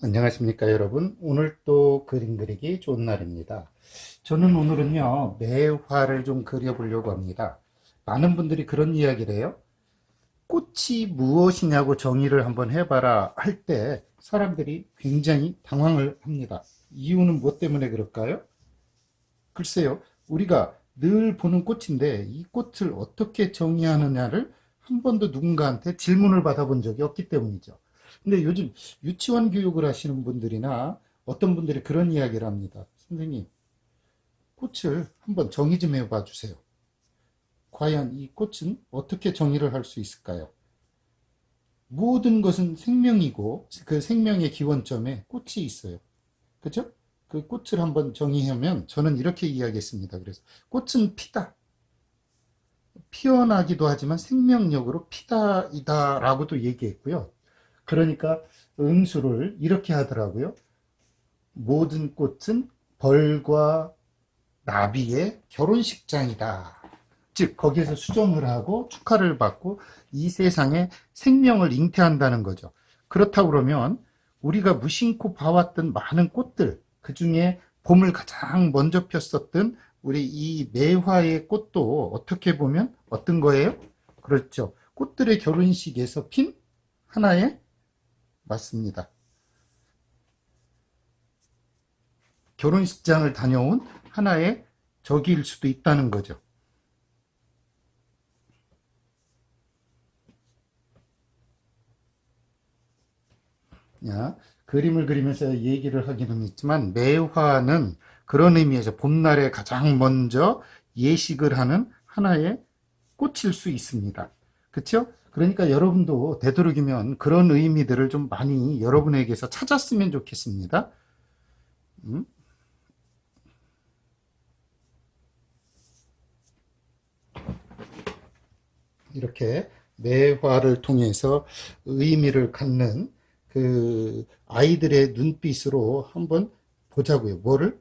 안녕하십니까 여러분. 오늘 또 그림 그리기 좋은 날입니다. 저는 오늘은요 매화를 좀 그려보려고 합니다. 많은 분들이 그런 이야기를 해요. 꽃이 무엇이냐고 정의를 한번 해봐라 할 때 사람들이 굉장히 당황을 합니다. 이유는 무엇 때문에 그럴까요? 글쎄요, 우리가 늘 보는 꽃인데 이 꽃을 어떻게 정의하느냐를 한 번도 누군가한테 질문을 받아본 적이 없기 때문이죠. 근데 요즘 유치원 교육을 하시는 분들이나 어떤 분들이 그런 이야기를 합니다. 선생님, 꽃을 한번 정의 좀 해봐 주세요. 과연 이 꽃은 어떻게 정의를 할 수 있을까요? 모든 것은 생명이고 그 생명의 기원점에 꽃이 있어요. 그죠? 그 꽃을 한번 정의하면 저는 이렇게 이야기했습니다. 그래서 꽃은 피다. 피어나기도 하지만 생명력으로 피다이다라고도 얘기했고요. 그러니까 응수를 이렇게 하더라고요. 모든 꽃은 벌과 나비의 결혼식장이다. 즉 거기에서 수정을 하고 축하를 받고 이 세상에 생명을 잉태한다는 거죠. 그렇다고 그러면 우리가 무심코 봐왔던 많은 꽃들, 그 중에 봄을 가장 먼저 폈었던 우리 이 매화의 꽃도 어떻게 보면 어떤 거예요? 그렇죠. 꽃들의 결혼식에서 핀 하나의, 맞습니다, 결혼식장을 다녀온 하나의 적일 수도 있다는 거죠. 야, 그림을 그리면서 얘기를 하기는 있지만 매화는 그런 의미에서 봄날에 가장 먼저 예식을 하는 하나의 꽃일 수 있습니다. 그렇죠? 그러니까 여러분도 되도록이면 그런 의미들을 좀 많이 여러분에게서 찾았으면 좋겠습니다. 음? 이렇게 매화를 통해서 의미를 갖는 그 아이들의 눈빛으로 한번 보자고요. 뭐를?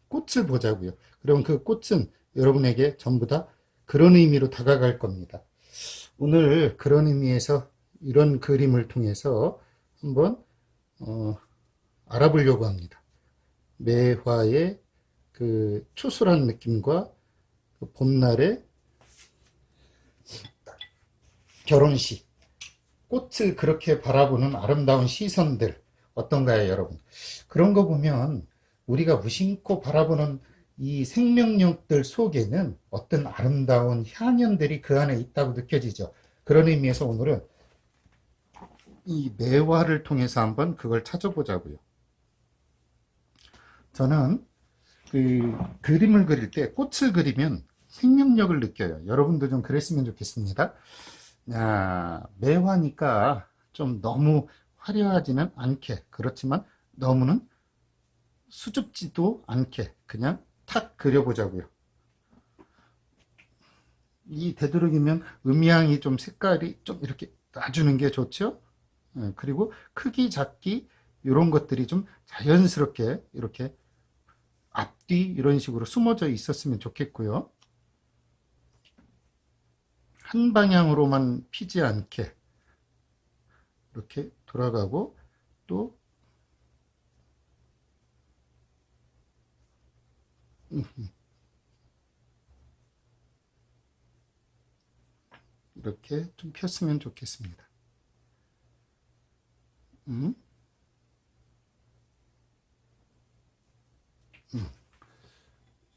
꽃을 보자고요. 그럼 그 꽃은 여러분에게 전부 다 그런 의미로 다가갈 겁니다. 오늘 그런 의미에서 이런 그림을 통해서 한번 어, 알아보려고 합니다. 매화의 그 초술한 느낌과 그 봄날의 결혼식, 꽃을 그렇게 바라보는 아름다운 시선들 어떤가요, 여러분? 그런 거 보면 우리가 무심코 바라보는 이 생명력들 속에는 어떤 아름다운 향연들이 그 안에 있다고 느껴지죠. 그런 의미에서 오늘은 이 매화를 통해서 한번 그걸 찾아보자고요. 저는 그 그림을 그릴 때 꽃을 그리면 생명력을 느껴요. 여러분도 좀 그랬으면 좋겠습니다. 매화니까 좀 너무 화려하지는 않게, 그렇지만 너무는 수줍지도 않게 그냥 탁 그려보자고요. 이 되도록이면 음향이 좀 색깔이 좀 이렇게 놔주는 게 좋죠. 그리고 크기, 작기 이런 것들이 좀 자연스럽게 이렇게 앞뒤 이런 식으로 숨어져 있었으면 좋겠고요. 한 방향으로만 피지 않게 이렇게 돌아가고 또 이렇게 좀 폈으면 좋겠습니다. 음,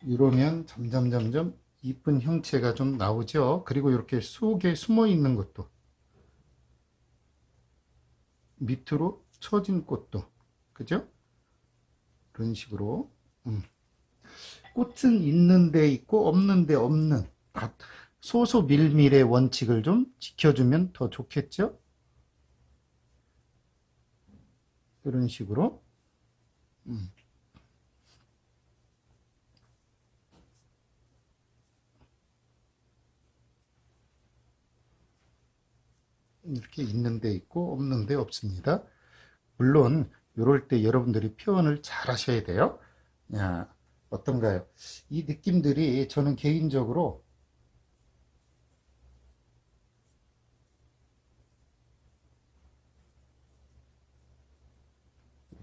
이러면 점점 이쁜 형체가 좀 나오죠. 그리고 이렇게 속에 숨어 있는 것도 밑으로 처진 꽃도, 그죠? 그런 식으로 꽃은 있는 데 있고 없는 데 없는 소소밀밀의 원칙을 좀 지켜주면 더 좋겠죠? 이런 식으로 이렇게 있는 데 있고 없는 데 없습니다. 물론 이럴 때 여러분들이 표현을 잘 하셔야 돼요. 야, 어떤가요? 이 느낌들이 저는 개인적으로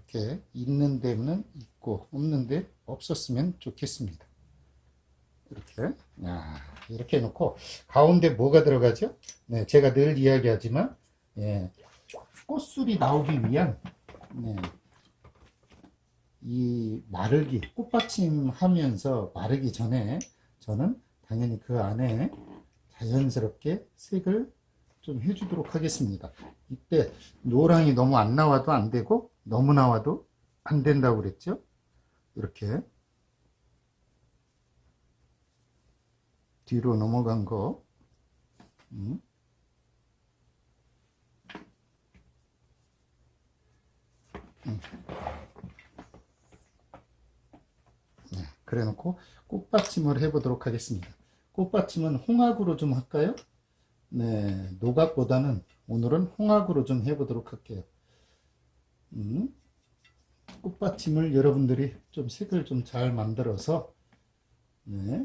이렇게 있는 데는 있고 없는 데 없었으면 좋겠습니다. 이렇게 이렇게 해놓고 가운데 뭐가 들어가죠? 네, 제가 늘 이야기하지만 예, 꽃술이 나오기 위한 네, 이 마르기 꽃받침 하면서 마르기 전에 저는 당연히 그 안에 자연스럽게 색을 좀 해주도록 하겠습니다. 이때 노랑이 너무 안 나와도 안 되고 너무 나와도 안 된다고 그랬죠. 이렇게 뒤로 넘어간 거 그래 놓고 꽃받침을 해 보도록 하겠습니다. 꽃받침은 홍학으로 좀 할까요? 네, 노각보다는 오늘은 홍학으로 좀 해보도록 할게요. 꽃받침을 여러분들이 좀 색을 좀 잘 만들어서 네,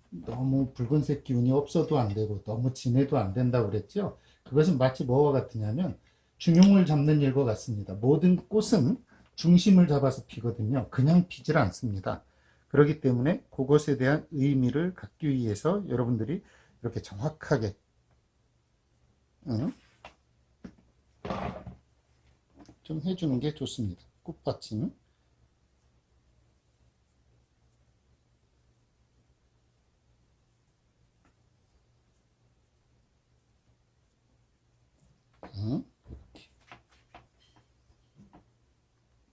너무 붉은색 기운이 없어도 안 되고 너무 진해도 안 된다고 그랬죠. 그것은 마치 뭐와 같으냐면 중용을 잡는 일과 같습니다. 모든 꽃은 중심을 잡아서 피거든요. 그냥 피질 않습니다. 그렇기 때문에 그것에 대한 의미를 갖기 위해서 여러분들이 이렇게 정확하게 좀 해주는 게 좋습니다. 꽃받침.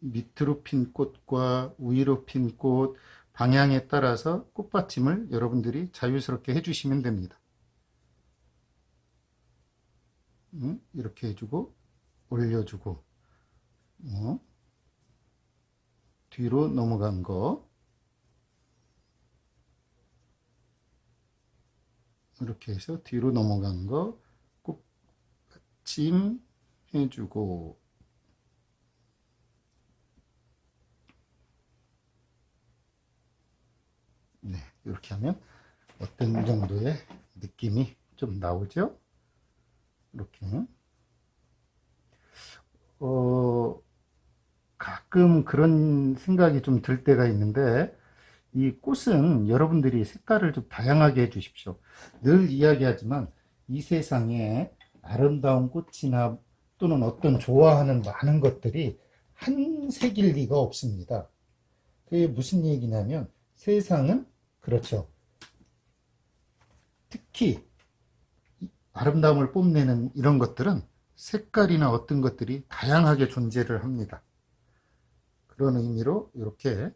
밑으로 핀 꽃과 위로 핀 꽃 방향에 따라서 꽃받침을 여러분들이 자유스럽게 해주시면 됩니다. 이렇게 해주고 올려주고 뒤로 넘어간 거 이렇게 해서 뒤로 넘어간 거 꽃받침 해주고 네, 이렇게 하면 어떤 정도의 느낌이 좀 나오죠? 이렇게 가끔 그런 생각이 좀 들 때가 있는데 이 꽃은 여러분들이 색깔을 좀 다양하게 해 주십시오. 늘 이야기하지만 이 세상에 아름다운 꽃이나 또는 어떤 좋아하는 많은 것들이 한 색일 리가 없습니다. 그게 무슨 얘기냐면 세상은 그렇죠. 특히 아름다움을 뽐내는 이런 것들은 색깔이나 어떤 것들이 다양하게 존재를 합니다. 그런 의미로 이렇게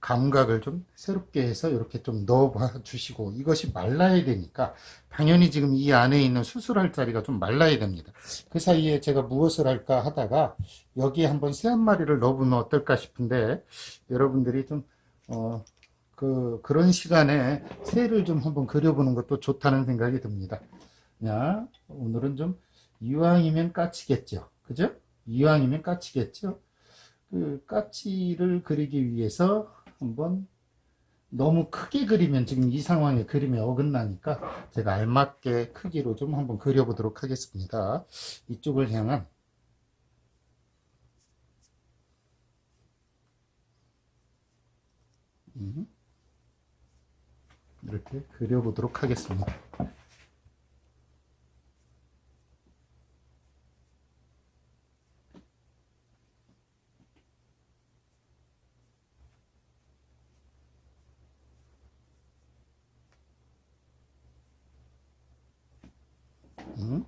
감각을 좀 새롭게 해서 이렇게 좀 넣어 주시고 이것이 말라야 되니까 당연히 지금 이 안에 있는 수술할 자리가 좀 말라야 됩니다. 그 사이에 제가 무엇을 할까 하다가 여기에 한번 새 한 마리를 넣어보면 어떨까 싶은데 여러분들이 좀 그런 시간에 새를 좀 한번 그려보는 것도 좋다는 생각이 듭니다. 야, 오늘은 좀 이왕이면 까치겠죠. 그죠? 이왕이면 까치겠죠. 그 까치를 그리기 위해서 한번 너무 크게 그리면 지금 이 상황에 그림이 어긋나니까 제가 알맞게 크기로 좀 한번 그려보도록 하겠습니다. 이쪽을 향한 이렇게 그려보도록 하겠습니다. 음,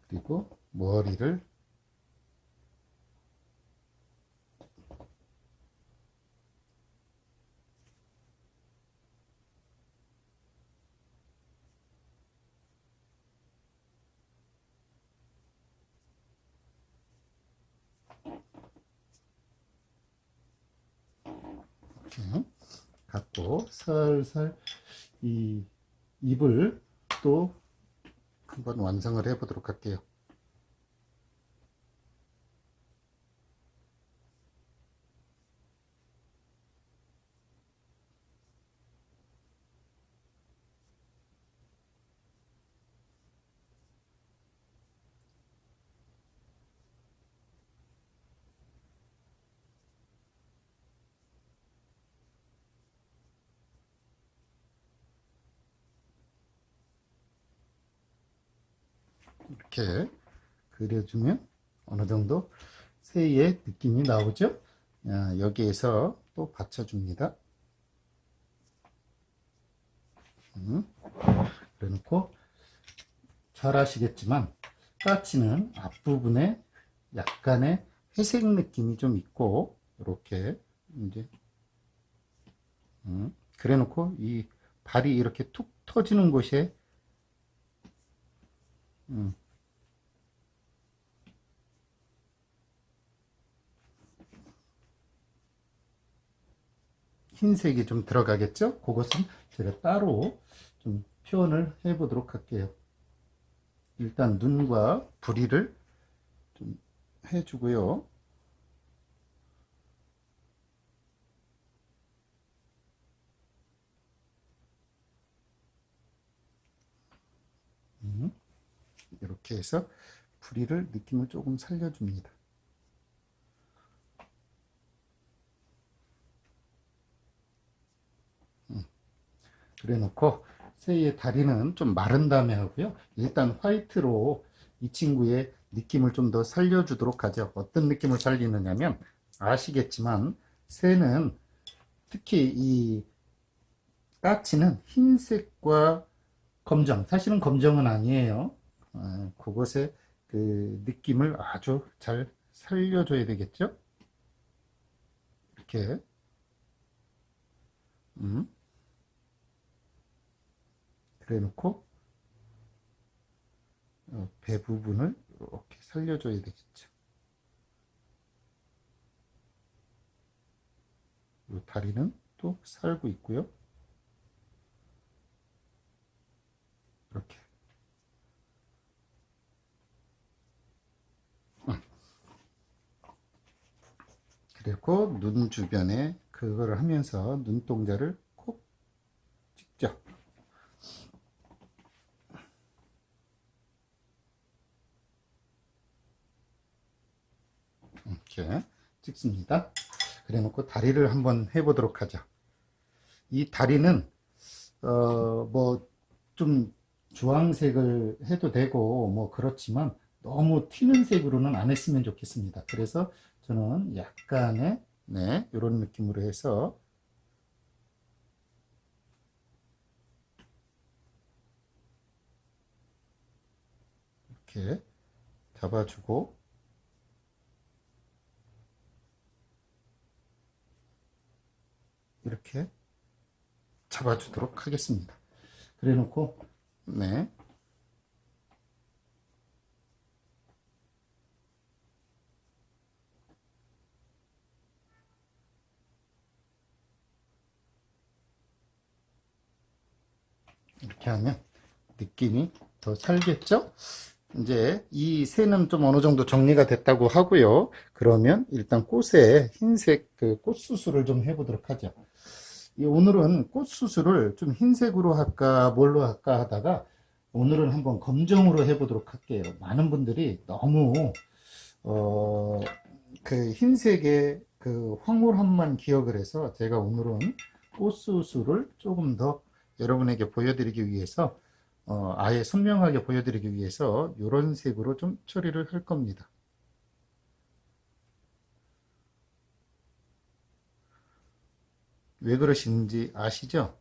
그리고 머리를 이렇게 갖고 살살 이 잎을 또 한번 완성을 해 보도록 할게요. 이렇게 그려주면 어느 정도 새의 느낌이 나오죠. 여기에서 또 받쳐줍니다. 그래 놓고 잘 아시겠지만 까치는 앞부분에 약간의 회색 느낌이 좀 있고 이렇게 이제 그래 놓고 이 발이 이렇게 툭 터지는 곳에 흰색이 좀 들어가겠죠? 그것은 제가 따로 좀 표현을 해 보도록 할게요. 일단 눈과 부리를 좀 해주고요. 이렇게 해서 부리를 느낌을 조금 살려줍니다. 그래 놓고 새의 다리는 좀 마른 다음에 하고요. 일단 화이트로 이 친구의 느낌을 좀 더 살려주도록 하죠. 어떤 느낌을 살리느냐면 아시겠지만 새는 특히 이 까치는 흰색과 검정, 사실은 검정은 아니에요. 그것의 그 느낌을 아주 잘 살려줘야 되겠죠. 이렇게 그래 놓고 배 부분을 이렇게 살려줘야 되겠죠. 이 다리는 또 살고 있고요. 이렇게 그리고 눈 주변에 그거를 하면서 눈동자를 콕 찍죠. 이렇게 찍습니다. 그래 놓고 다리를 한번 해보도록 하죠. 이 다리는 뭐 좀 주황색을 해도 되고 뭐 그렇지만 너무 튀는 색으로는 안 했으면 좋겠습니다. 그래서 저는 약간의 네, 이런 느낌으로 해서 이렇게 잡아주고 이렇게 잡아주도록 하겠습니다. 그래 놓고 네, 이렇게 하면 느낌이 더 살겠죠? 이제 이 새는 좀 어느 정도 정리가 됐다고 하고요. 그러면 일단 꽃에 흰색 그 꽃수술을 좀 해보도록 하죠. 오늘은 꽃수술을 좀 흰색으로 할까 뭘로 할까 하다가 오늘은 한번 검정으로 해보도록 할게요. 많은 분들이 너무 어, 그 흰색의 그 황홀함만 기억을 해서 제가 오늘은 꽃수술을 조금 더 여러분에게 보여드리기 위해서 아예 선명하게 보여드리기 위해서 이런 색으로 좀 처리를 할 겁니다. 왜 그러시는지 아시죠?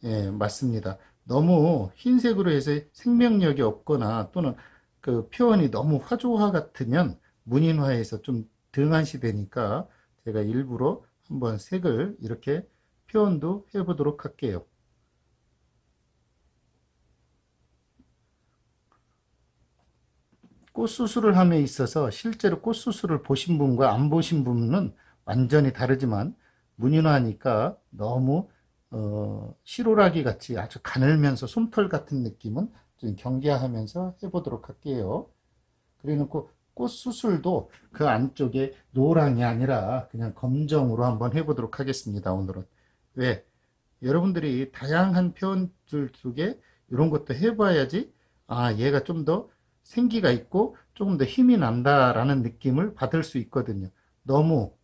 예, 맞습니다. 너무 흰색으로 해서 생명력이 없거나 또는 그 표현이 너무 화조화 같으면 문인화에서 좀 등한시 되니까 제가 일부러 한번 색을 이렇게 표현도 해보도록 할게요. 꽃수술을 함에 있어서 실제로 꽃수술을 보신 분과 안 보신 분은 완전히 다르지만 무늬하니까 너무 시로라기 같이 아주 가늘면서 솜털 같은 느낌은 좀 경계하면서 해보도록 할게요. 그래놓고 꽃 수술도 그 안쪽에 노랑이 아니라 그냥 검정으로 한번 해보도록 하겠습니다. 오늘은. 왜? 여러분들이 다양한 표현들 속에 이런 것도 해봐야지 아 얘가 좀 더 생기가 있고 조금 더 힘이 난다라는 느낌을 받을 수 있거든요. 너무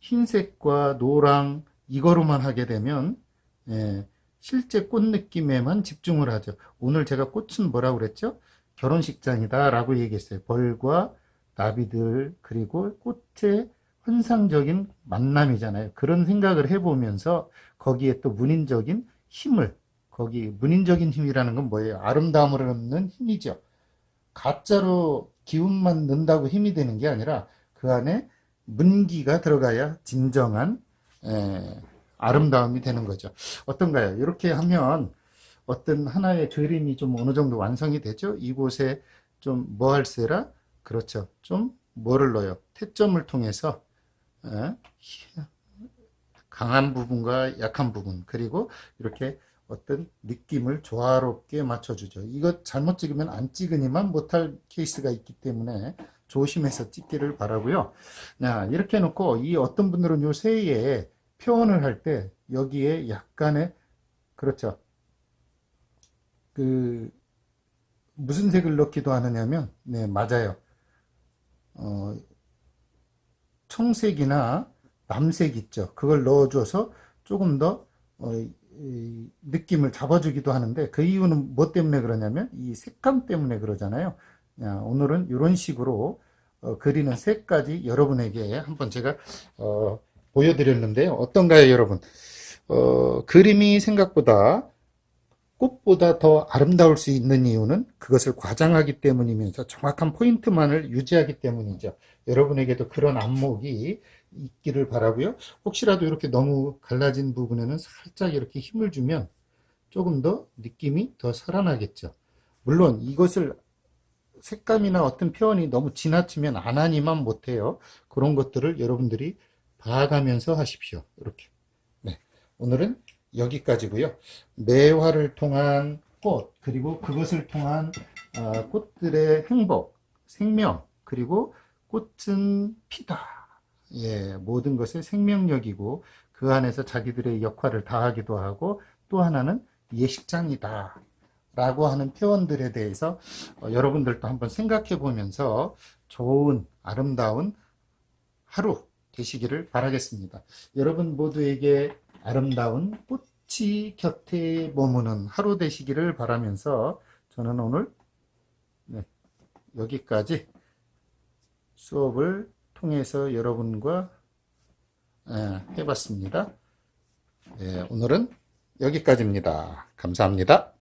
흰색과 노랑 이거로만 하게 되면 예, 실제 꽃 느낌에만 집중을 하죠. 오늘 제가 꽃은 뭐라고 그랬죠? 결혼식장이다 라고 얘기했어요. 벌과 나비들 그리고 꽃의 환상적인 만남이잖아요. 그런 생각을 해보면서 거기에 또 문인적인 힘을 거기 문인적인 힘이라는 건 뭐예요? 아름다움을 얻는 힘이죠. 가짜로 기운만 넣는다고 힘이 되는 게 아니라 그 안에 문기가 들어가야 진정한 아름다움이 되는 거죠. 어떤가요? 이렇게 하면 어떤 하나의 그림이 좀 어느 정도 완성이 되죠. 이곳에 좀 뭐 할세라? 그렇죠. 좀 뭐를 넣어요? 태점을 통해서 강한 부분과 약한 부분 그리고 이렇게 어떤 느낌을 조화롭게 맞춰주죠. 이거 잘못 찍으면 안 찍으니만 못할 케이스가 있기 때문에 조심해서 찍기를 바라고요. 자, 이렇게 해놓고 이 어떤 분들은 요 새에 표현을 할 때 여기에 약간의 그렇죠. 그 무슨 색을 넣기도 하느냐면 네 맞아요. 어, 청색이나 남색 있죠. 그걸 넣어줘서 조금 더 느낌을 잡아주기도 하는데 그 이유는 뭐 때문에 그러냐면 이 색감 때문에 그러잖아요. 오늘은 이런 식으로 그리는 색까지 여러분에게 한번 제가 보여드렸는데요. 어떤가요, 여러분? 그림이 생각보다 꽃보다 더 아름다울 수 있는 이유는 그것을 과장하기 때문이면서 정확한 포인트만을 유지하기 때문이죠. 여러분에게도 그런 안목이 있기를 바라고요. 혹시라도 이렇게 너무 갈라진 부분에는 살짝 이렇게 힘을 주면 조금 더 느낌이 더 살아나겠죠. 물론 이것을 색감이나 어떤 표현이 너무 지나치면 안 하니만 못해요. 그런 것들을 여러분들이 봐가면서 하십시오. 이렇게. 네. 오늘은 여기까지고요. 매화를 통한 꽃, 그리고 그것을 통한 꽃들의 행복, 생명, 그리고 꽃은 피다. 예, 모든 것의 생명력이고 그 안에서 자기들의 역할을 다하기도 하고 또 하나는 예식장이다. 라고 하는 표현들에 대해서 여러분들도 한번 생각해 보면서 좋은 아름다운 하루 되시기를 바라겠습니다. 여러분 모두에게 아름다운 꽃이 곁에 머무는 하루 되시기를 바라면서 저는 오늘 여기까지 수업을 통해서 여러분과 해봤습니다. 오늘은 여기까지입니다. 감사합니다.